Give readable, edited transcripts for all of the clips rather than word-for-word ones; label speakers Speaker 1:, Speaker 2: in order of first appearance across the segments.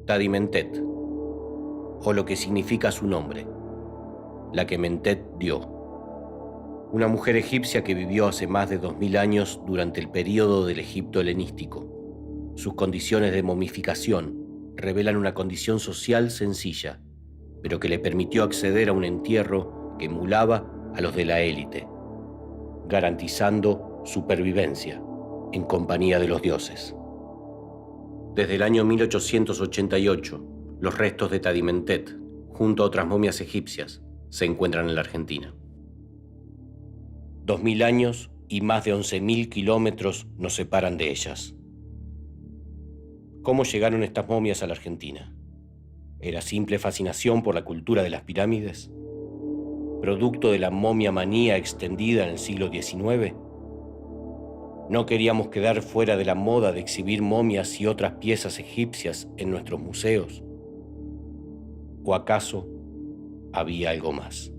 Speaker 1: Tadimentet, o lo que significa su nombre, la que Mentet dio. Una mujer egipcia que vivió hace más de 2000 años durante el período del Egipto helenístico. Sus condiciones de momificación revelan una condición social sencilla, pero que le permitió acceder a un entierro que emulaba a los de la élite, garantizando supervivencia en compañía de los dioses. Desde el año 1888, los restos de Tadimentet, junto a otras momias egipcias, se encuentran en la Argentina. 2000 años y más de 11.000 kilómetros nos separan de ellas. ¿Cómo llegaron estas momias a la Argentina? ¿Era simple fascinación por la cultura de las pirámides? ¿Producto de la momia manía extendida en el siglo XIX? ¿No queríamos quedar fuera de la moda de exhibir momias y otras piezas egipcias en nuestros museos? ¿O acaso había algo más?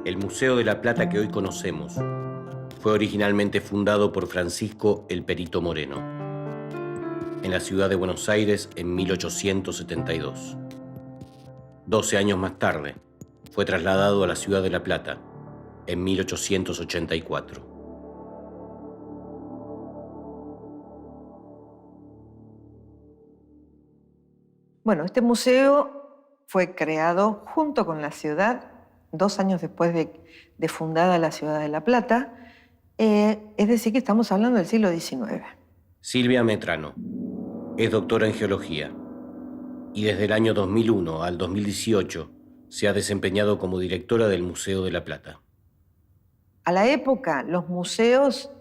Speaker 1: El Museo de la Plata que hoy conocemos fue originalmente fundado por Francisco el Perito Moreno en la ciudad de Buenos Aires en 1872. 12 años más tarde fue trasladado a la ciudad de La Plata en 1884.
Speaker 2: Bueno, este museo fue creado junto con la ciudad 2 años después de fundada la ciudad de La Plata, es decir, que estamos hablando del siglo XIX.
Speaker 1: Silvia Metrano es doctora en geología y desde el año 2001 al 2018 se ha desempeñado como directora del Museo de La Plata.
Speaker 2: A la época, los museos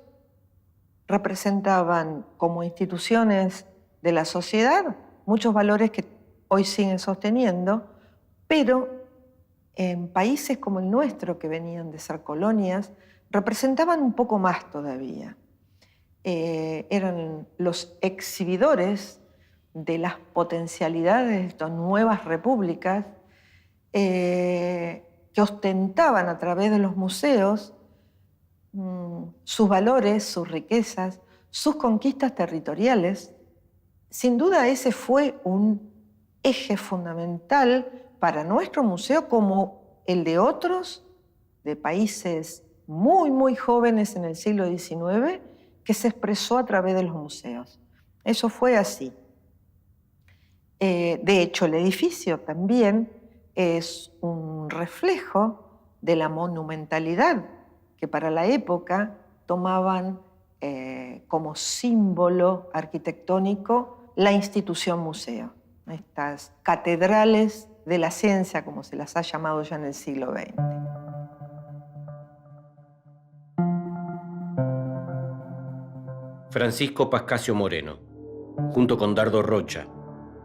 Speaker 2: representaban como instituciones de la sociedad muchos valores que hoy siguen sosteniendo, pero en países como el nuestro, que venían de ser colonias, representaban un poco más todavía. Eran los exhibidores de las potencialidades de estas nuevas repúblicas que ostentaban a través de los museos sus valores, sus riquezas, sus conquistas territoriales. Sin duda ese fue un eje fundamental para nuestro museo, como el de otros de países muy, muy jóvenes en el siglo XIX, que se expresó a través de los museos. Eso fue así. De hecho, el edificio también es un reflejo de la monumentalidad que para la época tomaban como símbolo arquitectónico la institución museo. Estas catedrales de la ciencia, como se las ha llamado ya en el siglo XX.
Speaker 1: Francisco Pascasio Moreno, junto con Dardo Rocha,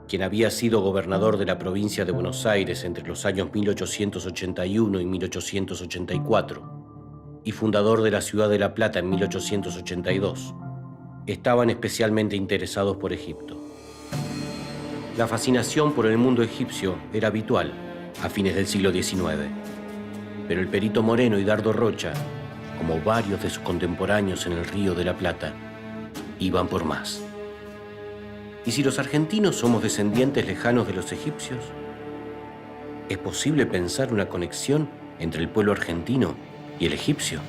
Speaker 1: quien había sido gobernador de la provincia de Buenos Aires entre los años 1881 y 1884, y fundador de la ciudad de La Plata en 1882, estaban especialmente interesados por Egipto. La fascinación por el mundo egipcio era habitual a fines del siglo XIX. Pero el perito Moreno y Dardo Rocha, como varios de sus contemporáneos en el Río de la Plata, iban por más. ¿Y si los argentinos somos descendientes lejanos de los egipcios? ¿Es posible pensar una conexión entre el pueblo argentino y el egipcio?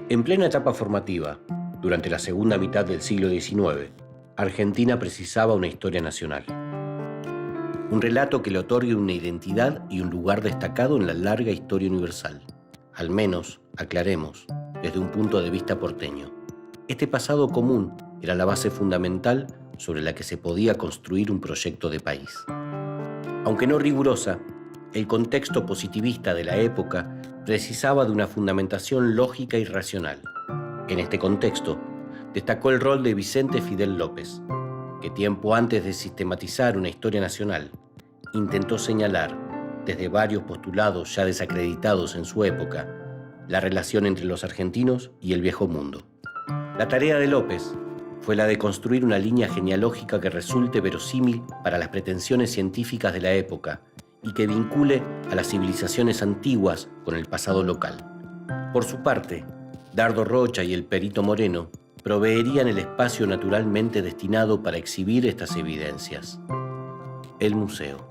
Speaker 1: En plena etapa formativa, durante la segunda mitad del siglo XIX, Argentina precisaba una historia nacional. Un relato que le otorgue una identidad y un lugar destacado en la larga historia universal. Al menos, aclaremos, desde un punto de vista porteño. Este pasado común era la base fundamental sobre la que se podía construir un proyecto de país. Aunque no rigurosa, el contexto positivista de la época precisaba de una fundamentación lógica y racional. En este contexto, destacó el rol de Vicente Fidel López, que tiempo antes de sistematizar una historia nacional, intentó señalar, desde varios postulados ya desacreditados en su época, la relación entre los argentinos y el viejo mundo. La tarea de López fue la de construir una línea genealógica que resulte verosímil para las pretensiones científicas de la época y que vincule a las civilizaciones antiguas con el pasado local. Por su parte, Dardo Rocha y el perito Moreno proveerían el espacio naturalmente destinado para exhibir estas evidencias: el museo.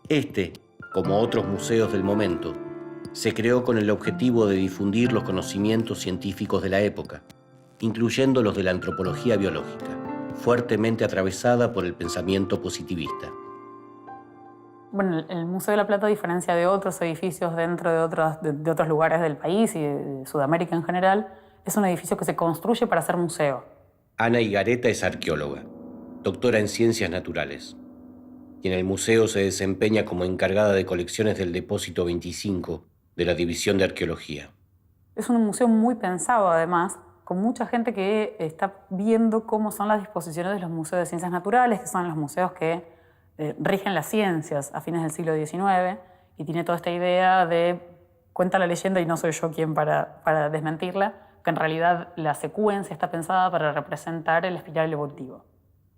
Speaker 1: Este, como otros museos del momento, se creó con el objetivo de difundir los conocimientos científicos de la época, incluyendo los de la antropología biológica, fuertemente atravesada por el pensamiento positivista.
Speaker 3: Bueno, el Museo de la Plata, a diferencia de otros edificios dentro de otros lugares del país y de Sudamérica en general, es un edificio que se construye para ser museo.
Speaker 1: Ana Higareta es arqueóloga, doctora en ciencias naturales, y en el museo se desempeña como encargada de colecciones del Depósito 25 de la División de Arqueología.
Speaker 3: Es un museo muy pensado, además, con mucha gente que está viendo cómo son las disposiciones de los museos de ciencias naturales, que son los museos que rigen las ciencias a fines del siglo XIX, y tiene toda esta idea de, cuenta la leyenda, y no soy yo quien para desmentirla, que en realidad la secuencia está pensada para representar el espiral evolutivo.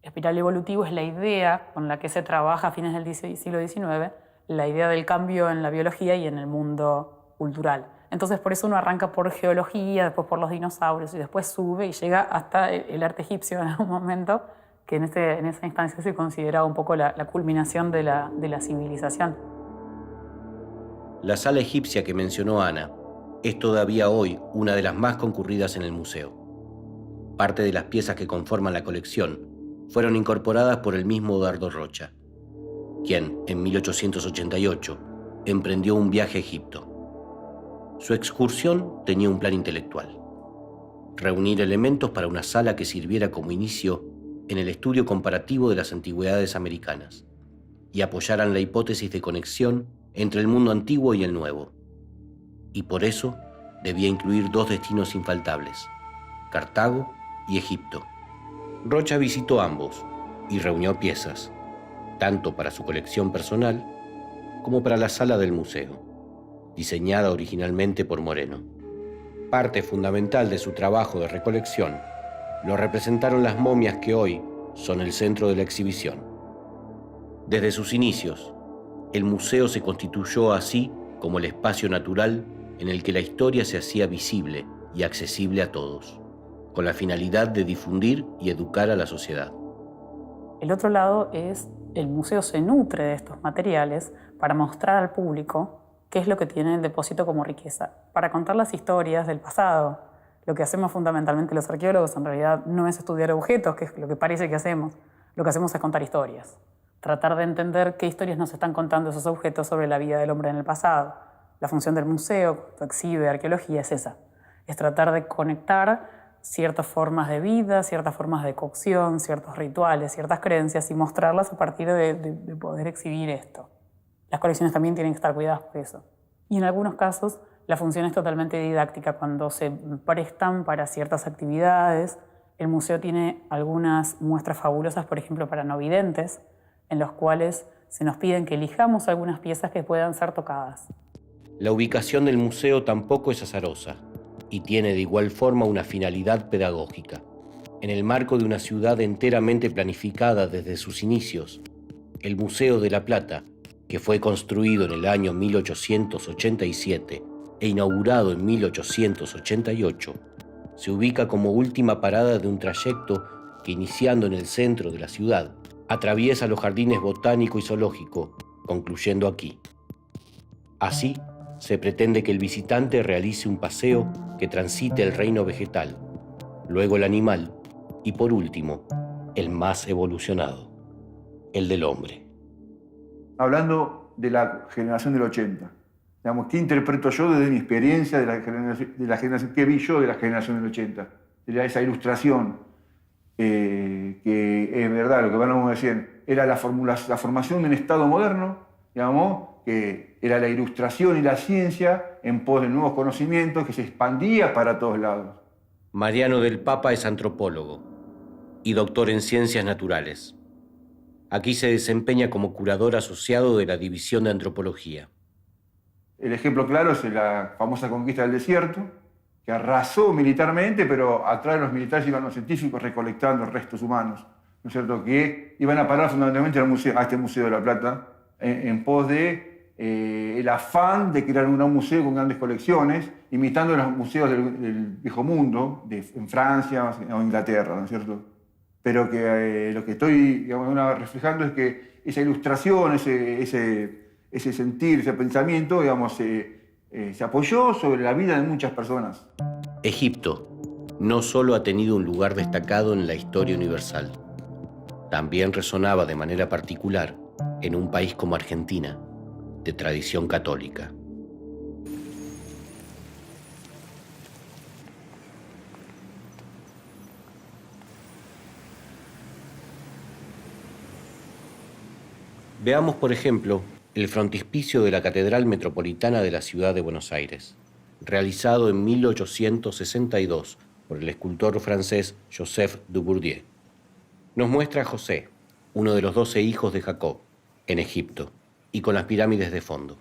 Speaker 3: El espiral evolutivo es la idea con la que se trabaja a fines del siglo XIX, la idea del cambio en la biología y en el mundo cultural. Entonces, por eso uno arranca por geología, después por los dinosaurios, y después sube y llega hasta el arte egipcio en algún momento, que en esa instancia se consideraba un poco la culminación de la civilización.
Speaker 1: La sala egipcia que mencionó Ana es todavía hoy una de las más concurridas en el museo. Parte de las piezas que conforman la colección fueron incorporadas por el mismo Dardo Rocha, quien, en 1888, emprendió un viaje a Egipto. Su excursión tenía un plan intelectual: reunir elementos para una sala que sirviera como inicio en el estudio comparativo de las antigüedades americanas y apoyaran la hipótesis de conexión entre el mundo antiguo y el nuevo. Y por eso debía incluir dos destinos infaltables: Cartago y Egipto. Rocha visitó ambos y reunió piezas, tanto para su colección personal como para la sala del museo, diseñada originalmente por Moreno. Parte fundamental de su trabajo de recolección lo representaron las momias que hoy son el centro de la exhibición. Desde sus inicios, el museo se constituyó así como el espacio natural en el que la historia se hacía visible y accesible a todos, con la finalidad de difundir y educar a la sociedad.
Speaker 3: El otro lado es, el museo se nutre de estos materiales para mostrar al público qué es lo que tiene el depósito como riqueza, para contar las historias del pasado. Lo que hacemos fundamentalmente los arqueólogos en realidad no es estudiar objetos, que es lo que parece que hacemos. Lo que hacemos es contar historias. Tratar de entender qué historias nos están contando esos objetos sobre la vida del hombre en el pasado. La función del museo, cuando exhibe arqueología, es esa. Es tratar de conectar ciertas formas de vida, ciertas formas de cocción, ciertos rituales, ciertas creencias y mostrarlas a partir de poder exhibir esto. Las colecciones también tienen que estar cuidadas por eso. Y en algunos casos la función es totalmente didáctica. Cuando se prestan para ciertas actividades, el museo tiene algunas muestras fabulosas, por ejemplo, para no videntes, en los cuales se nos piden que elijamos algunas piezas que puedan ser tocadas.
Speaker 1: La ubicación del museo tampoco es azarosa y tiene de igual forma una finalidad pedagógica. En el marco de una ciudad enteramente planificada desde sus inicios, el Museo de la Plata que fue construido en el año 1887 e inaugurado en 1888, se ubica como última parada de un trayecto que, iniciando en el centro de la ciudad, atraviesa los jardines botánico y zoológico, concluyendo aquí. Así, se pretende que el visitante realice un paseo que transite el reino vegetal, luego el animal y, por último, el más evolucionado, el del hombre.
Speaker 4: Hablando de la generación del 80, digamos, ¿qué interpreto yo desde mi experiencia de la generación que vi yo de la generación del 80? Sería esa ilustración, que es verdad, lo que van a decir, era la formación de un Estado moderno, digamos, que era la ilustración y la ciencia en pos de nuevos conocimientos que se expandía para todos lados.
Speaker 1: Mariano del Papa es antropólogo y doctor en ciencias naturales. Aquí se desempeña como curador asociado de la División de Antropología.
Speaker 4: El ejemplo claro es la famosa conquista del desierto, que arrasó militarmente, pero atrás de los militares iban los científicos recolectando restos humanos, ¿no es cierto?, que iban a parar fundamentalmente a este Museo de la Plata, en pos de el afán de crear un gran museo con grandes colecciones, imitando los museos del viejo mundo, en Francia o Inglaterra, ¿no es cierto? Pero que lo que estoy, digamos, reflejando es que esa ilustración, ese sentir, ese pensamiento, digamos, se apoyó sobre la vida de muchas personas.
Speaker 1: Egipto no solo ha tenido un lugar destacado en la historia universal, también resonaba de manera particular en un país como Argentina, de tradición católica. Veamos, por ejemplo, el frontispicio de la Catedral Metropolitana de la Ciudad de Buenos Aires, realizado en 1862 por el escultor francés Joseph Dubourdieu. Nos muestra a José, uno de los 12 hijos de Jacob, en Egipto, y con las pirámides de fondo,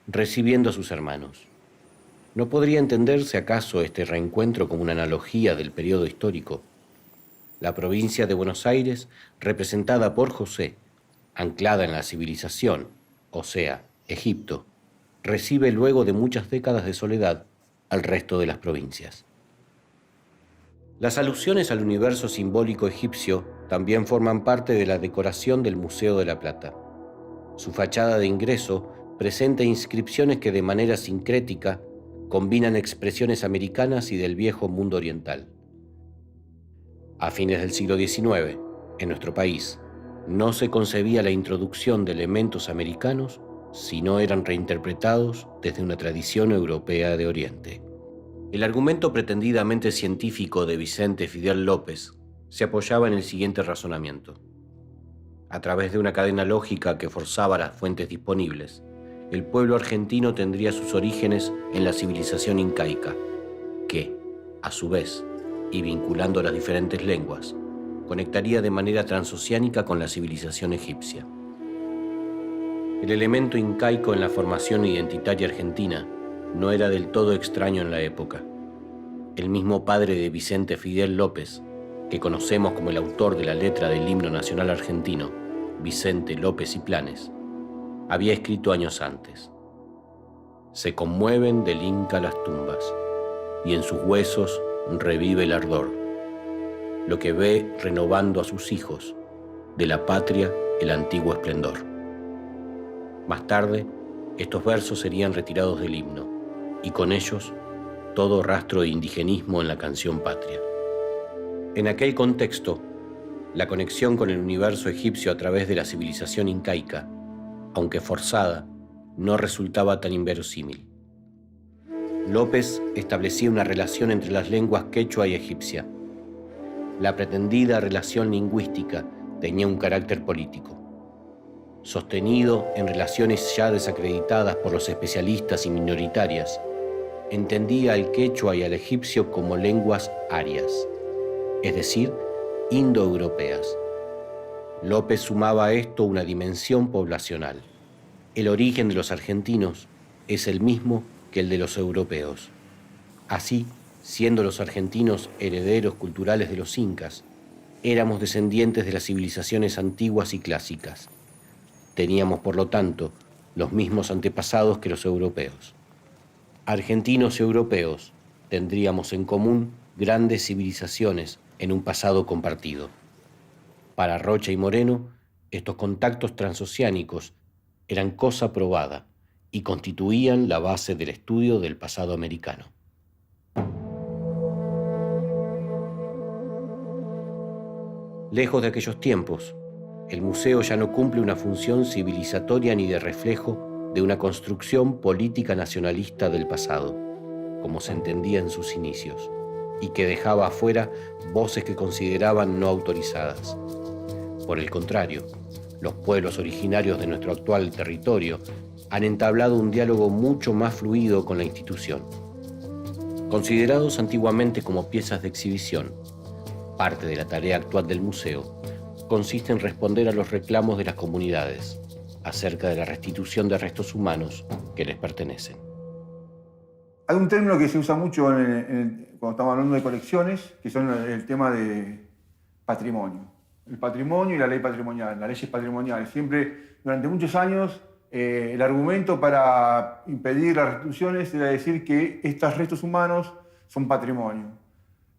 Speaker 1: recibiendo a sus hermanos. ¿No podría entenderse acaso este reencuentro como una analogía del periodo histórico? La provincia de Buenos Aires, representada por José, anclada en la civilización, o sea, Egipto, recibe luego de muchas décadas de soledad al resto de las provincias. Las alusiones al universo simbólico egipcio también forman parte de la decoración del Museo de la Plata. Su fachada de ingreso presenta inscripciones que de manera sincrética combinan expresiones americanas y del viejo mundo oriental. A fines del siglo XIX, en nuestro país, no se concebía la introducción de elementos americanos si no eran reinterpretados desde una tradición europea de Oriente. El argumento pretendidamente científico de Vicente Fidel López se apoyaba en el siguiente razonamiento. A través de una cadena lógica que forzaba las fuentes disponibles, el pueblo argentino tendría sus orígenes en la civilización incaica, que, a su vez, y vinculando las diferentes lenguas, conectaría de manera transoceánica con la civilización egipcia. El elemento incaico en la formación identitaria argentina no era del todo extraño en la época. El mismo padre de Vicente Fidel López, que conocemos como el autor de la letra del himno nacional argentino, Vicente López y Planes, había escrito años antes: se conmueven del Inca las tumbas, y en sus huesos revive el ardor, lo que ve renovando a sus hijos, de la patria el antiguo esplendor. Más tarde, estos versos serían retirados del himno, y con ellos todo rastro de indigenismo en la canción patria. En aquel contexto, la conexión con el universo egipcio a través de la civilización incaica, aunque forzada, no resultaba tan inverosímil. López establecía una relación entre las lenguas quechua y egipcia. La pretendida relación lingüística tenía un carácter político. Sostenido en relaciones ya desacreditadas por los especialistas y minoritarias, entendía al quechua y al egipcio como lenguas arias, es decir, indoeuropeas. López sumaba a esto una dimensión poblacional. El origen de los argentinos es el mismo que el de los europeos. Así, siendo los argentinos herederos culturales de los incas, éramos descendientes de las civilizaciones antiguas y clásicas. Teníamos, por lo tanto, los mismos antepasados que los europeos. Argentinos y europeos tendríamos en común grandes civilizaciones en un pasado compartido. Para Rocha y Moreno, estos contactos transoceánicos eran cosa probada y constituían la base del estudio del pasado americano. Lejos de aquellos tiempos, el museo ya no cumple una función civilizatoria ni de reflejo de una construcción política nacionalista del pasado, como se entendía en sus inicios, y que dejaba afuera voces que consideraban no autorizadas. Por el contrario, los pueblos originarios de nuestro actual territorio han entablado un diálogo mucho más fluido con la institución. Considerados antiguamente como piezas de exhibición, parte de la tarea actual del museo consiste en responder a los reclamos de las comunidades acerca de la restitución de restos humanos que les pertenecen.
Speaker 4: Hay un término que se usa mucho cuando estamos hablando de colecciones, que son el tema de patrimonio. El patrimonio y la ley patrimonial, las leyes patrimoniales. Siempre, durante muchos años, el argumento para impedir las restituciones era decir que estos restos humanos son patrimonio.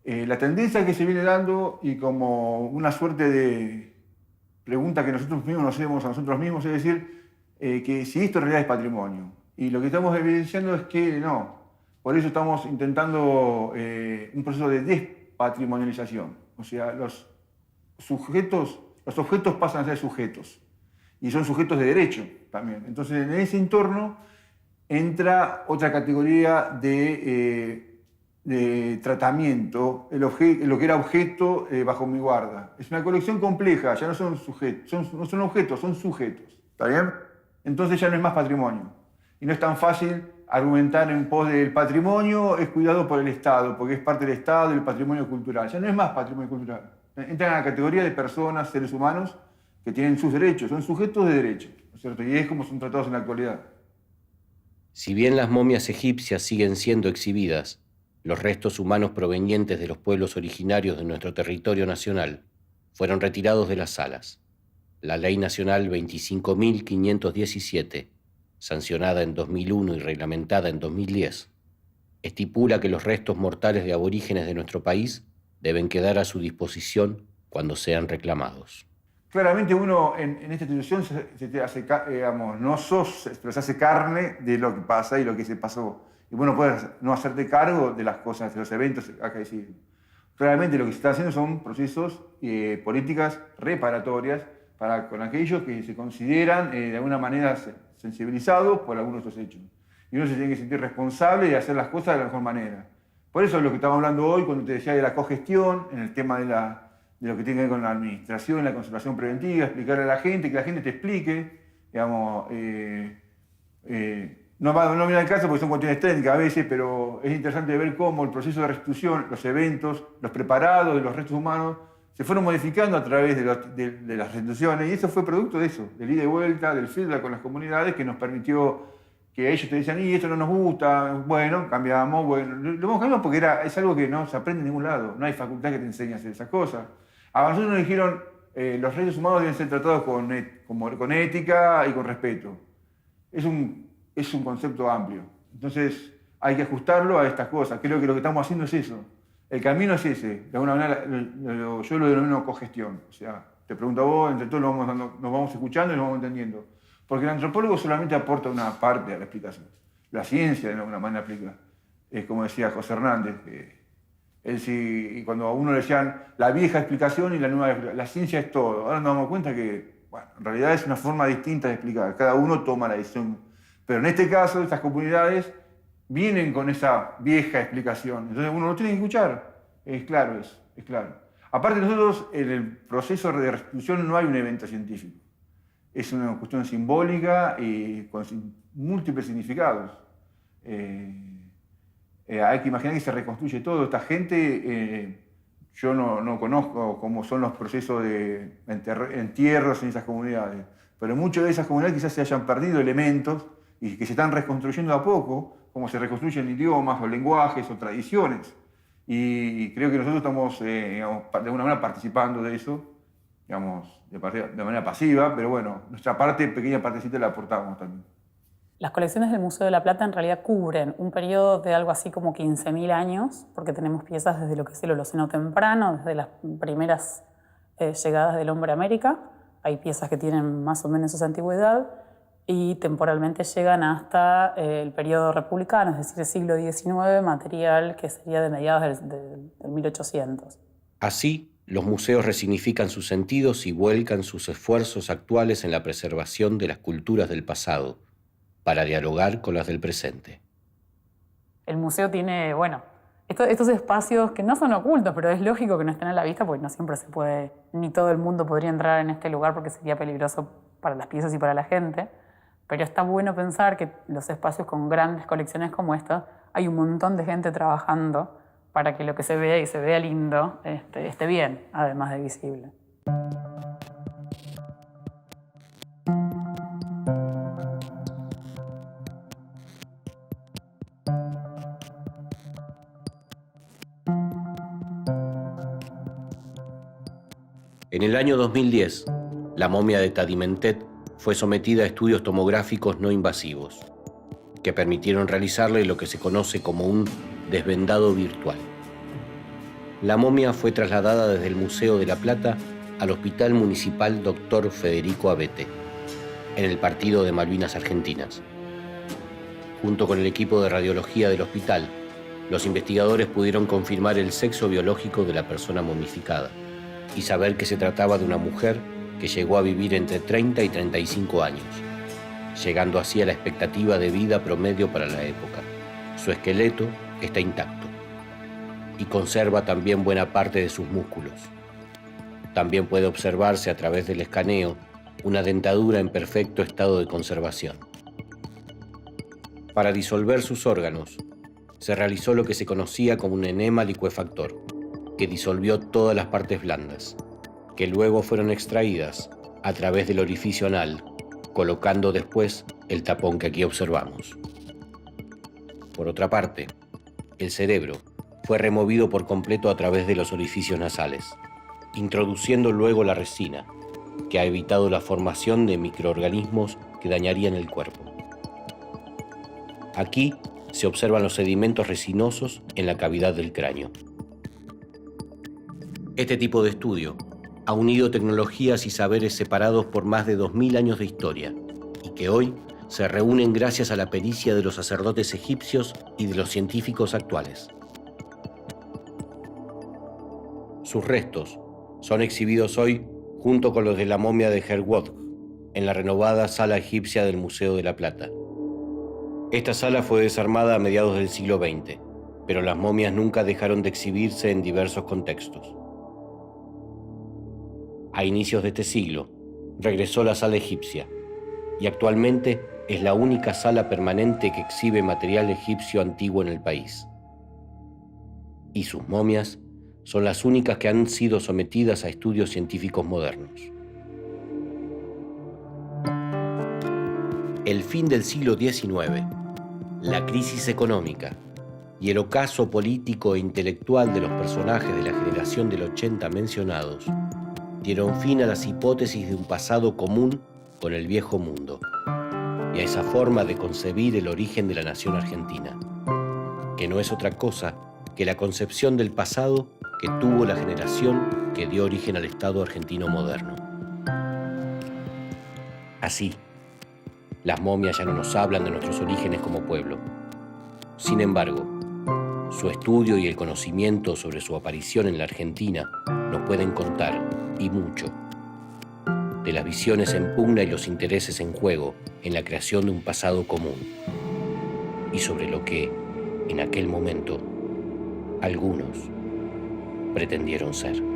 Speaker 4: La tendencia que se viene dando, y como una suerte de pregunta que nosotros mismos nos hacemos a nosotros mismos, es decir, que si esto en realidad es patrimonio. Y lo que estamos evidenciando es que no. Por eso estamos intentando un proceso de despatrimonialización. O sea, los objetos pasan a ser sujetos. Y son sujetos de derecho también. Entonces, en ese entorno entra otra categoría de tratamiento, lo que era objeto bajo mi guarda. Es una colección compleja, ya no son sujetos, no son objetos, son sujetos. ¿Está bien? Entonces ya no es más patrimonio. Y no es tan fácil argumentar en pos del patrimonio, es cuidado por el Estado, porque es parte del Estado y del patrimonio cultural. Ya no es más patrimonio cultural. Entran en la categoría de personas, seres humanos, que tienen sus derechos, son sujetos de derecho, ¿no es cierto? Y es como son tratados en la actualidad.
Speaker 1: Si bien las momias egipcias siguen siendo exhibidas, los restos humanos provenientes de los pueblos originarios de nuestro territorio nacional fueron retirados de las salas. La Ley Nacional 25.517, sancionada en 2001 y reglamentada en 2010, estipula que los restos mortales de aborígenes de nuestro país deben quedar a su disposición cuando sean reclamados.
Speaker 4: Claramente uno en esta institución se te hace, no sos, pero se hace carne de lo que pasa y lo que se pasó. Y bueno, puedes no hacerte cargo de las cosas, de los eventos acá decir. Claramente lo que se está haciendo son procesos, políticas reparatorias con aquellos que se consideran de alguna manera sensibilizados por algunos de estos hechos. Y uno se tiene que sentir responsable de hacer las cosas de la mejor manera. Por eso es lo que estamos hablando hoy cuando te decía de la cogestión, en el tema de lo que tiene que ver con la administración, la conservación preventiva, explicarle a la gente, que la gente te explique, digamos, no viene al caso porque son cuestiones técnicas a veces, pero es interesante ver cómo el proceso de restitución, los eventos, los preparados de los restos humanos, se fueron modificando a través de las restituciones, y eso fue producto de eso, del ida y vuelta, del feedback con las comunidades, que nos permitió que ellos te decían, y esto no nos gusta, bueno, cambiamos, bueno, lo vamos cambiando porque es algo que no se aprende en ningún lado, no hay facultad que te enseñe a hacer esas cosas. A nosotros nos dijeron, los restos humanos deben ser tratados con ética y con respeto. Es un concepto amplio. Entonces hay que ajustarlo a estas cosas. Creo que lo que estamos haciendo es eso. El camino es ese. De alguna manera yo lo denomino cogestión. O sea, te pregunto a vos, entre todos nos vamos escuchando y nos vamos entendiendo. Porque el antropólogo solamente aporta una parte a la explicación. La ciencia de alguna manera aplica. Es como decía José Hernández, y cuando a uno le decían la vieja explicación y la nueva explicación, la ciencia es todo. Ahora nos damos cuenta que, bueno, en realidad es una forma distinta de explicar. Cada uno toma la decisión. Pero en este caso, estas comunidades vienen con esa vieja explicación. Entonces uno lo tiene que escuchar. Es claro eso, es claro. Aparte nosotros, en el proceso de restitución no hay un evento científico. Es una cuestión simbólica y con múltiples significados. Hay que imaginar que se reconstruye todo. Esta gente, yo no conozco cómo son los procesos de entierros en esas comunidades, pero en muchas de esas comunidades quizás se hayan perdido elementos y que se están reconstruyendo a poco, como se reconstruyen idiomas o lenguajes o tradiciones. Y creo que nosotros estamos, digamos, de alguna manera participando de eso, digamos, de manera pasiva, pero bueno, nuestra parte, pequeña partecita, la aportamos también.
Speaker 3: Las colecciones del Museo de la Plata en realidad cubren un periodo de algo así como 15.000 años, porque tenemos piezas desde lo que es el Holoceno temprano, desde las primeras llegadas del hombre a América. Hay piezas que tienen más o menos esa antigüedad y temporalmente llegan hasta el periodo republicano, es decir, el siglo XIX, material que sería de mediados del 1800.
Speaker 1: Así, los museos resignifican sus sentidos y vuelcan sus esfuerzos actuales en la preservación de las culturas del pasado, para dialogar con las del presente.
Speaker 3: El museo tiene, estos espacios que no son ocultos, pero es lógico que no estén a la vista porque no siempre se puede, ni todo el mundo podría entrar en este lugar porque sería peligroso para las piezas y para la gente. Pero está bueno pensar que los espacios con grandes colecciones como esta, hay un montón de gente trabajando para que lo que se vea y se vea lindo esté bien, además de visible.
Speaker 1: En el año 2010, la momia de Tadimentet fue sometida a estudios tomográficos no invasivos, que permitieron realizarle lo que se conoce como un desvendado virtual. La momia fue trasladada desde el Museo de la Plata al Hospital Municipal Dr. Federico Abete, en el partido de Malvinas Argentinas. Junto con el equipo de radiología del hospital, los investigadores pudieron confirmar el sexo biológico de la persona momificada y saber que se trataba de una mujer que llegó a vivir entre 30 y 35 años, llegando así a la expectativa de vida promedio para la época. Su esqueleto está intacto y conserva también buena parte de sus músculos. También puede observarse a través del escaneo una dentadura en perfecto estado de conservación. Para disolver sus órganos, se realizó lo que se conocía como un enema licuefactor, que disolvió todas las partes blandas, que luego fueron extraídas a través del orificio anal, colocando después el tapón que aquí observamos. Por otra parte, el cerebro fue removido por completo a través de los orificios nasales, introduciendo luego la resina, que ha evitado la formación de microorganismos que dañarían el cuerpo. Aquí se observan los sedimentos resinosos en la cavidad del cráneo. Este tipo de estudio ha unido tecnologías y saberes separados por más de 2000 años de historia y que hoy se reúnen gracias a la pericia de los sacerdotes egipcios y de los científicos actuales. Sus restos son exhibidos hoy junto con los de la momia de Herwodh en la renovada Sala Egipcia del Museo de la Plata. Esta sala fue desarmada a mediados del siglo XX, pero las momias nunca dejaron de exhibirse en diversos contextos. A inicios de este siglo, regresó la Sala Egipcia y actualmente es la única sala permanente que exhibe material egipcio antiguo en el país. Y sus momias son las únicas que han sido sometidas a estudios científicos modernos. El fin del siglo XIX, la crisis económica y el ocaso político e intelectual de los personajes de la generación del 80 mencionados dieron fin a las hipótesis de un pasado común con el viejo mundo y a esa forma de concebir el origen de la nación argentina, que no es otra cosa que la concepción del pasado que tuvo la generación que dio origen al Estado argentino moderno. Así, las momias ya no nos hablan de nuestros orígenes como pueblo. Sin embargo, su estudio y el conocimiento sobre su aparición en la Argentina nos pueden contar, y mucho, de las visiones en pugna y los intereses en juego en la creación de un pasado común, y sobre lo que, en aquel momento, algunos pretendieron ser.